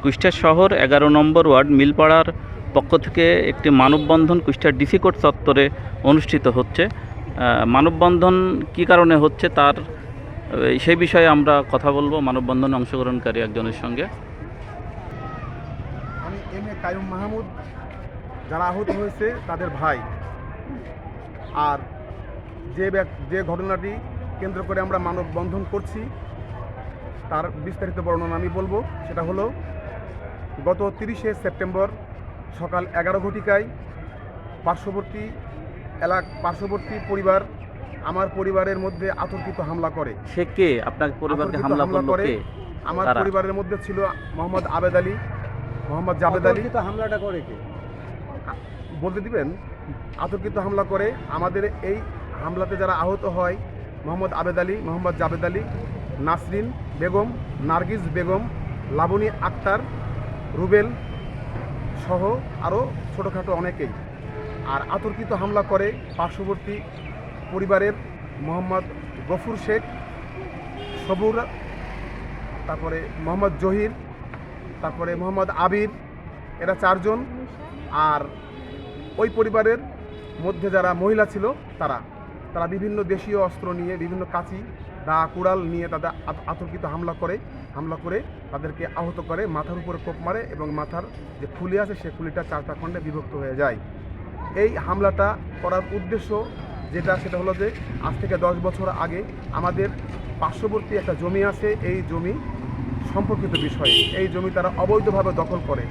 কুষ্টিয়া শহর 11 নম্বর ওয়ার্ড মিলপাড়ার পক্ষ থেকে একটি মানববন্ধন কুষ্টিয়া ডিসি কোর্ট চত্বরে অনুষ্ঠিত হচ্ছে। মানববন্ধন কী কারণে হচ্ছে তার সেই বিষয়ে আমরা কথা বলবো মানববন্ধনে অংশগ্রহণকারী একজনের সঙ্গে। আমি এম.এ. কাইয়ুম মাহমুদ, যারা আহত হয়েছে তাদের ভাই। আর যে ঘটনাটি কেন্দ্র করে আমরা মানববন্ধন করছি তার বিস্তারিত বর্ণনা আমি বলবো। সেটা হলো গত 30শে সেপ্টেম্বর সকাল 11 ঘটিকায় পার্শ্ববর্তী পরিবার আমার পরিবারের মধ্যে আতঙ্কিত হামলা করে। সে কে আপনার পরিবারকে হামলা করে? আমার পরিবারের মধ্যে ছিল মোহাম্মদ আবেদ আলী, মোহাম্মদ জাবেদ আলী। হামলাটা করে কে বলতে দিবেন? আতঙ্কিত হামলা করে। আমাদের এই হামলাতে যারা আহত হয় মোহাম্মদ আবেদ আলী, মোহাম্মদ জাবেদ আলী, নাসরিন বেগম, নার্গিস বেগম, লাবণী আক্তার, রুবেল সহ আরও ছোটোখাটো অনেকেই। আর আতঙ্কিত হামলা করে পার্শ্ববর্তী পরিবারের মোহাম্মদ গফুর শেখ, সবুর, তারপরে মোহাম্মদ জহির, তারপরে মোহাম্মদ আবির, এরা 4 জন। আর ওই পরিবারের মধ্যে যারা মহিলা ছিল তারা বিভিন্ন দেশীয় অস্ত্র নিয়ে, বিভিন্ন কাঁচি, দা, কুড়াল নিয়ে তাদের আতঙ্কিত হামলা করে তাদেরকে আহত করে, মাথার উপরে কোপ মারে এবং মাথার যে খুলি আছে সে খুলিটা 4টা খণ্ডে বিভক্ত হয়ে যায়। এই হামলাটা করার উদ্দেশ্য সেটা হলো যে আজ থেকে 10 বছর আগে আমাদের পার্শ্ববর্তী একটা জমি আছে, এই জমি সম্পর্কিত বিষয়ে এই জমি তারা অবৈধভাবে দখল করে।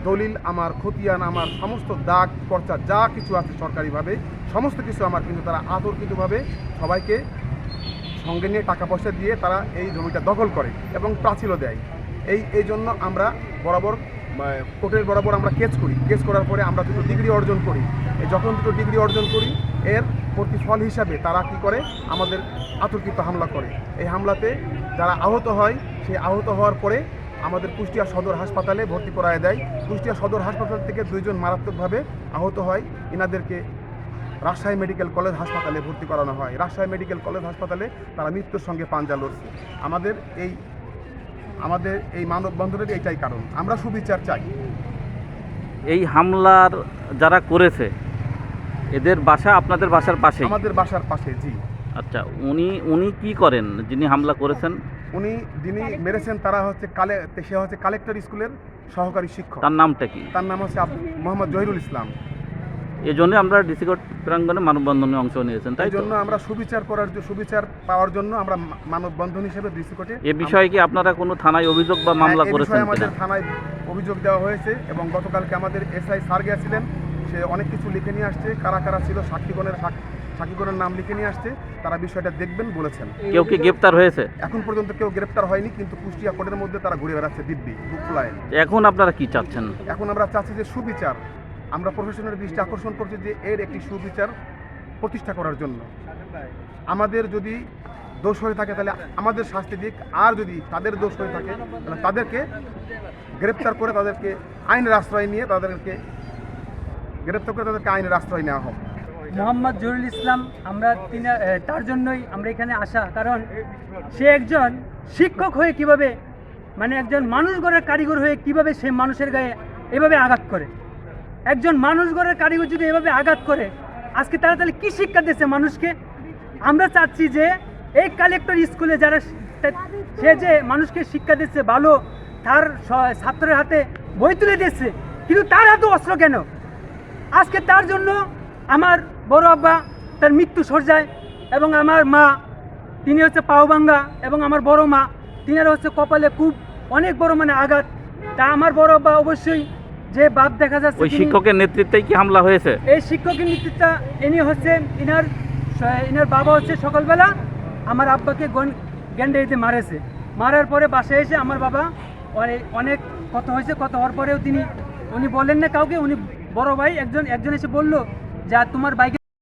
দলিল আমার, খতিয়ান আমার, সমস্ত দাগ পর্চা যা কিছু আছে সরকারিভাবে সমস্ত কিছু আমার, কিন্তু তারা আতর্কিতভাবে সবাইকে সঙ্গে নিয়ে টাকা পয়সা দিয়ে তারা এই জমিটা দখল করে এবং প্রাচীরও দেয়। এই জন্য আমরা কোর্টের বরাবর আমরা কেস করার পরে আমরা 2টো ডিগ্রি অর্জন করি। যখন 2টো ডিগ্রি অর্জন করি এর প্রতিফল হিসাবে তারা কি করে, আমাদের আতর্কিত হামলা করে। এই হামলাতে যারা আহত হয় সেই আহত হওয়ার পরে আমাদের কুষ্টিয়া সদর হাসপাতালে ভর্তি করায় দেয়। কুষ্টিয়া সদর হাসপাতাল থেকে 2 জন মারাত্মকভাবে আহত হয়। এনাদেরকে রাজশাহী মেডিকেল কলেজ হাসপাতালে ভর্তি করানো হয়। রাজশাহী মেডিকেল কলেজ হাসপাতালে তারা মৃত্যুর সঙ্গে পাঞ্জা লড়ছে। আমাদের এই মানববন্ধনের এইটাই কারণ, আমরা সুবিচার চাই। এই হামলার যারা করেছে এদের বাসা আপনাদের বাসার পাশে? আমাদের বাসার পাশে, জি। আচ্ছা, উনি কি করেন যিনি হামলা করেছেন? যিনি মেরেছেন সে হচ্ছে কালেক্টর স্কুলের সহকারী শিক্ষক। তার নামটা কি? তার নাম হচ্ছে মোহাম্মদ জহিরুল ইসলাম। এই জন্য আমরা ডিসি কোর্ট প্রাঙ্গণে মানববন্ধনে অংশ নিয়েছেন, তাই জন্য আমরা সুবিচার পাওয়ার জন্য আমরা মানববন্ধন হিসেবে ডিসি কোর্টে। এ বিষয়ে কি আপনারা কোনো থানায় অভিযোগ বা মামলা করেছেন? আমাদের থানায় অভিযোগ দেওয়া হয়েছে এবং গতকালকে আমাদের এসআই স্যার গিয়েছিলেন, সে অনেক কিছু লিখে নিয়ে আসছে। কারা ছিল সাক্ষীগণের নাম লিখে নিয়ে আসছে, তারা বিষয়টা দেখবেন বলেছেন। কেউ কি গ্রেপ্তার হয়েছে? এখন পর্যন্ত কেউ গ্রেপ্তার হয়নি, কিন্তু কুষ্টিয়া কোর্টের মধ্যে তারা ঘুরে বেড়াচ্ছে দিব্যি বুক ফুলায়। এখন আপনারা কি চাচ্ছেন? এখন আমরা চাচ্ছি যে সুবিচার। আমরা প্রশাসনের দৃষ্টি আকর্ষণ করছি যে এর একটি সুবিচার প্রতিষ্ঠা করার জন্য। আমাদের যদি দোষ হয়ে থাকে তাহলে আমাদের শাস্তি দিক, আর যদি তাদের দোষ হয়ে থাকে তাহলে তাদেরকে গ্রেপ্তার করে তাদেরকে আইনের আশ্রয় নেওয়া হোক। মোহাম্মদ জহিরুল ইসলাম, আমরা তার জন্যই আমরা এখানে আসা, কারণ সে একজন শিক্ষক হয়ে কিভাবে, মানে একজন মানুষ গড়ের কারিগর হয়ে কিভাবে সে মানুষের গায়ে এভাবে আঘাত করে। একজন মানুষ গড়ের কারিগর যদি এভাবে আঘাত করে, আজকে তারা তাহলে কী শিক্ষা দিচ্ছে মানুষকে? আমরা চাচ্ছি যে এই কালেক্টর স্কুলে সে যে মানুষকে শিক্ষা দিচ্ছে ভালো, তার ছাত্রের হাতে বই তুলে দিচ্ছে, কিন্তু তার হাতে অস্ত্র কেন? আজকে তার জন্য আমার বড় আব্বা তার মৃত্যু সজ্জায়, এবং আমার মা তিনি হচ্ছে পাওভাঙ্গা, এবং আমার বড় মা তিনারা হচ্ছে কপালে খুব অনেক বড় আঘাত। তা আমার বড় আব্বা অবশ্যই যে বাপ দেখা যাচ্ছে, ওই শিক্ষকের নেতৃত্বে কি হামলা হয়েছে? এই শিক্ষকের নেতৃত্বে ইনি হচ্ছে ইনার বাবা হচ্ছে সকালবেলা আমার আব্বাকে গ্যান্ডে মারেছে। মারার পরে বাসায় এসে আমার বাবা অনেক কথা হওয়ার পরেও উনি বলেন না কাউকে। উনি বড় ভাই একজন এসে বলল যে তোমার বাইকে